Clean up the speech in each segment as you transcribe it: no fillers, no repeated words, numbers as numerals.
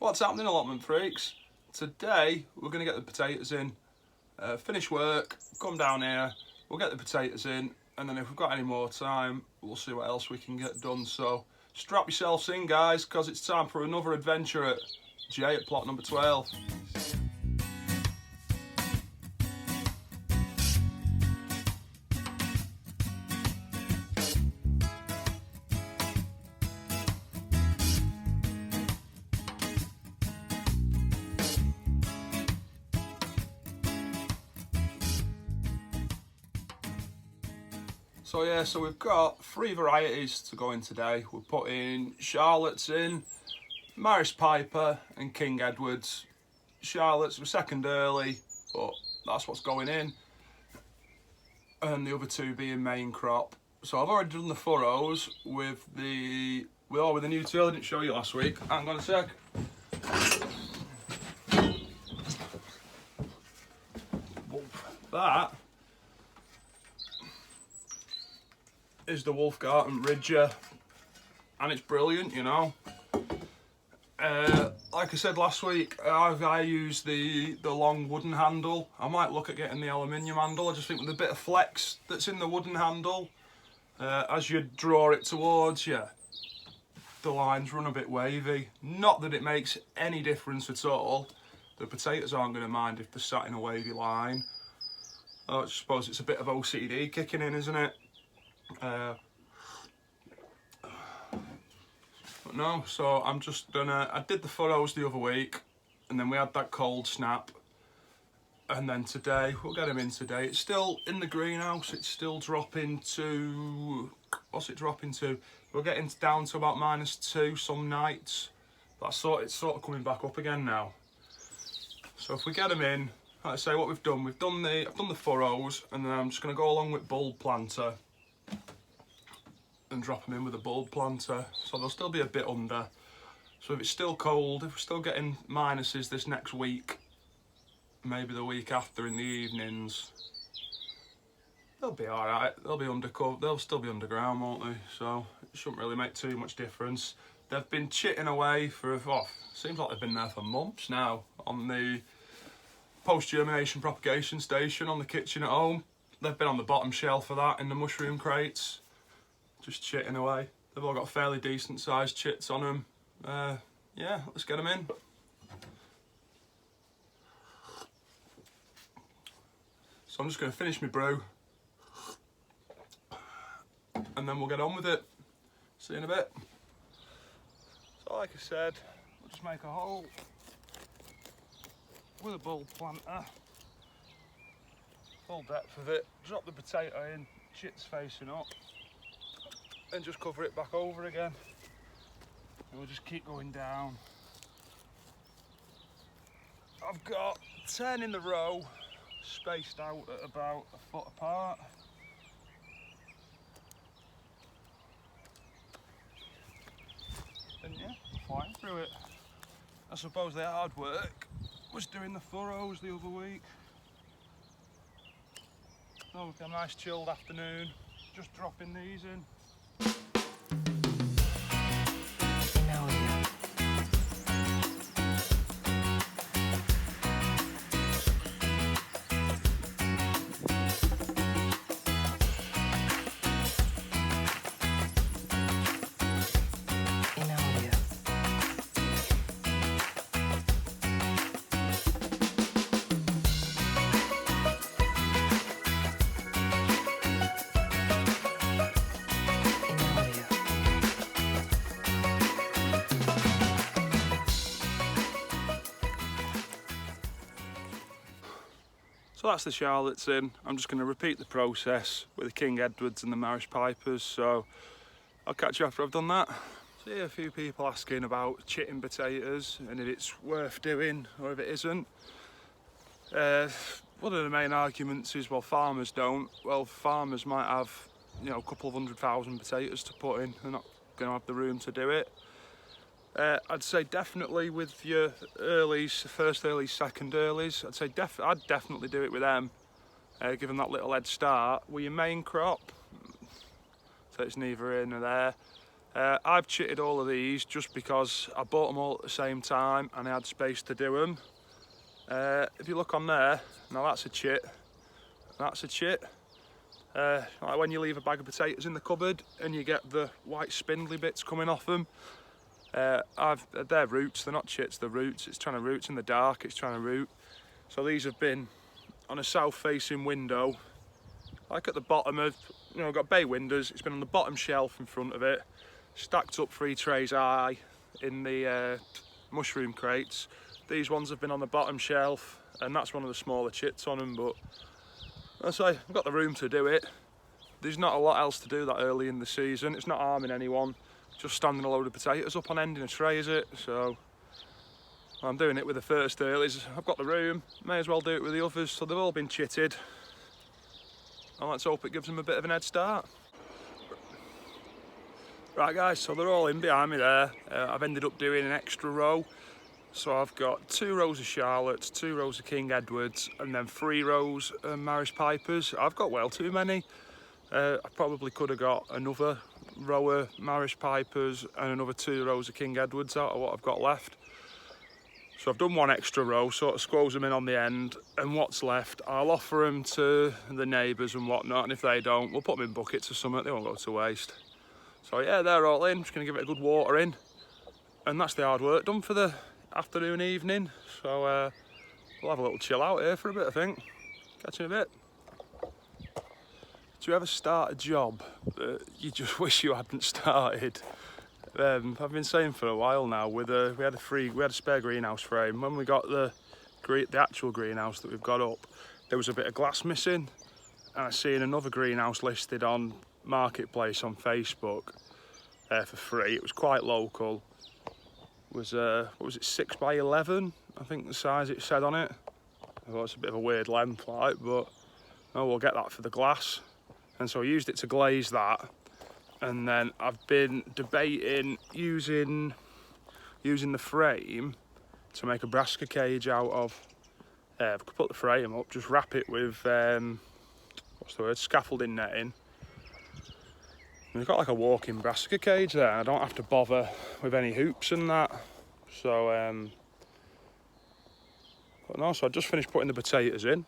What's happening, allotment freaks? Today we're going to get the potatoes in, finish work, come down here, we'll get the potatoes in, and then if we've got any more time we'll see what else we can get done. So strap yourselves in, guys, because it's time for another adventure at J at plot number 12. So we've got 3 varieties to go in today. We're putting Charlotte's in, Maris Piper and King Edward's. Charlotte's were second early, but that's what's going in. And the other 2 being main crop. So I've already done the furrows with the new till I didn't show you last week. Hang on a sec. That is the Wolfgarten Ridger, and it's brilliant, you know. Like I said last week, I use the long wooden handle. I might look at getting the aluminium handle. I just think with a bit of flex that's in the wooden handle, as you draw it towards you, the lines run a bit wavy. Not that it makes any difference at all. The potatoes aren't going to mind if they're sat in a wavy line. I suppose it's a bit of OCD kicking in, isn't it? But no, so I'm just gonna, I did the furrows the other week, and then we had that cold snap, and then today, we'll get them in today. It's still in the greenhouse, it's still dropping to, what's it dropping to? We're getting down to about -2 some nights, but it's sort of coming back up again now. So if we get them in, like I say, what I've done the furrows, and then I'm just gonna go along with bulb planter and drop them in with a bulb planter, so they'll still be a bit under. So if it's still cold, if we're still getting minuses this next week, maybe the week after in the evenings, they'll be all right. They'll be undercover. They'll still be underground, won't they? So it shouldn't really make too much difference. They've been chitting away for, seems like they've been there for months now on the post-germination propagation station on the kitchen at home. They've been on the bottom shelf of that in the mushroom crates, just chitting away. They've all got fairly decent sized chits on them. Yeah, let's get them in. So I'm just going to finish my brew, and then we'll get on with it. See you in a bit. So like I said, we'll just make a hole with a bulb planter, full depth of it, drop the potato in, chits facing up, and just cover it back over again, and we'll just keep going down. I've got 10 in the row, spaced out at about a foot apart. And yeah, flying through it. I suppose the hard work was doing the furrows the other week. So we've got a nice chilled afternoon, just dropping these in. So that's the Charlotte's in. I'm just going to repeat the process with the King Edwards and the Maris Pipers, so I'll catch you after I've done that. See a few people asking about chitting potatoes and if it's worth doing or if it isn't. One of the main arguments is, well, farmers don't. Well, farmers might have, you know, a couple of 100,000 potatoes to put in. They're not going to have the room to do it. I'd say definitely with your earlies, first earlies, second earlies, I'd say I'd definitely do it with them, give them that little head start. With your main crop, so it's neither here nor there. I've chitted all of these just because I bought them all at the same time and I had space to do them. If you look on there, now that's a chit, that's a chit. Like when you leave a bag of potatoes in the cupboard and you get the white spindly bits coming off them. They're roots, they're not chits, they're roots. It's trying to roots in the dark, it's trying to root. So these have been on a south facing window, like at the bottom of, you know, got bay windows, it's been on the bottom shelf in front of it, stacked up 3 trays high in the mushroom crates. These ones have been on the bottom shelf, and that's one of the smaller chits on them, but as I say, I've got the room to do it. There's not a lot else to do that early in the season. It's not harming anyone, just standing a load of potatoes up on end in a tray, is it? So I'm doing it with the first earlies. I've got the room, may as well do it with the others. So they've all been chitted, and let's hope it gives them a bit of an head start. Right guys, so they're all in behind me there. I've ended up doing an extra row. So I've got 2 rows of Charlottes, 2 rows of King Edwards, and then 3 rows of Maris Pipers. I've got well too many. I probably could have got another row of Maris Pipers and another 2 rows of King Edwards out of what I've got left. So I've done 1 extra row, sort of squoze them in on the end, and what's left, I'll offer them to the neighbours and whatnot, and if they don't, we'll put them in buckets or something, they won't go to waste. So yeah, they're all in, just going to give it a good water in, and that's the hard work done for the afternoon, evening. So we'll have a little chill out here for a bit, I think. Catch you in a bit. Do you ever start a job that you just wish you hadn't started? I've been saying for a while now. We had a spare greenhouse frame. When we got the actual greenhouse that we've got up, there was a bit of glass missing, and I seen another greenhouse listed on Marketplace on Facebook for free. It was quite local. It was what was it, 6 by 11? I think the size it said on it. I thought it's a bit of a weird length, like, but oh, we'll get that for the glass. And so I used it to glaze that. And then I've been debating using the frame to make a brassica cage out of. I could put the frame up, just wrap it with what's the word, scaffolding netting. And we've got like a walking brassica cage there. I don't have to bother with any hoops and that. So but no, so I just finished putting the potatoes in.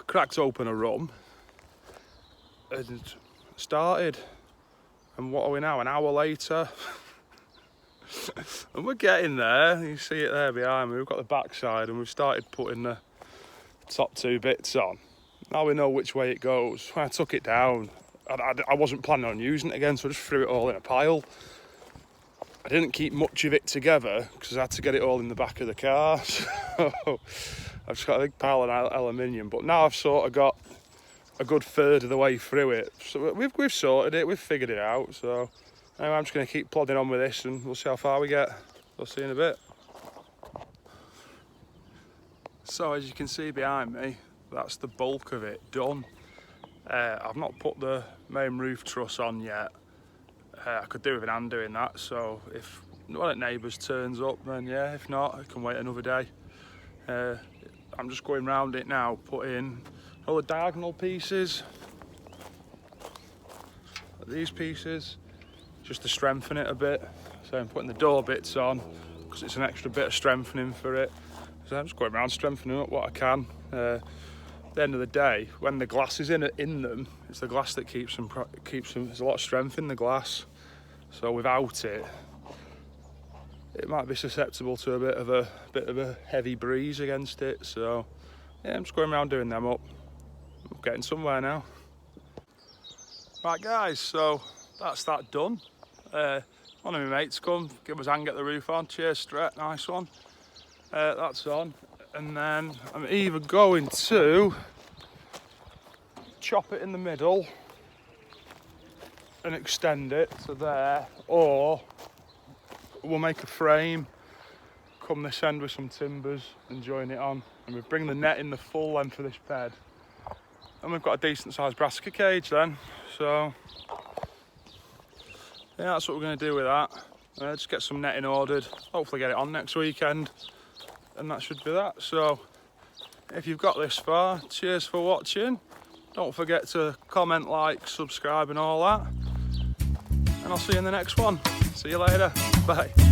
Cracked open a rum and started, and what are we now, an hour later? And we're getting there. You see it there behind me, we've got the backside and we've started putting the top 2 bits on. Now we know which way it goes. When I took it down, I wasn't planning on using it again, so I just threw it all in a pile. I didn't keep much of it together because I had to get it all in the back of the car. So I've just got a big pile of aluminium, but now I've sort of got a good third of the way through it. So we've sorted it, we've figured it out. So anyway, I'm just going to keep plodding on with this and we'll see how far we get. We'll see in a bit. So as you can see behind me, that's the bulk of it done. I've not put the main roof truss on yet. I could do with an hand doing that, so if one of the neighbours turns up, then yeah, if not, I can wait another day. I'm just going round it now, putting all the diagonal pieces, these pieces, just to strengthen it a bit. So I'm putting the door bits on, because it's an extra bit of strengthening for it. So I'm just going around strengthening up what I can. At the end of the day, when the glass is in them, it's the glass that keeps them. There's a lot of strength in the glass, so without it, it might be susceptible to a bit of a heavy breeze against it. So yeah, I'm just going around doing them up. I'm getting somewhere now. Right guys, so that's that done. One of my mates come, give us a hand, get the roof on. Cheers, Stret, nice one. That's on. And then I'm either going to chop it in the middle and extend it to there, or we'll make a frame, come this end with some timbers and join it on, and we bring the net in the full length of this bed, and we've got a decent sized brassica cage then. So yeah, that's what we're going to do with that. Just get some netting ordered, hopefully get it on next weekend, and that should be that. So if you've got this far, cheers for watching. Don't forget to comment, like, subscribe and all that. and I'll see you in the next one. See you later. Bye.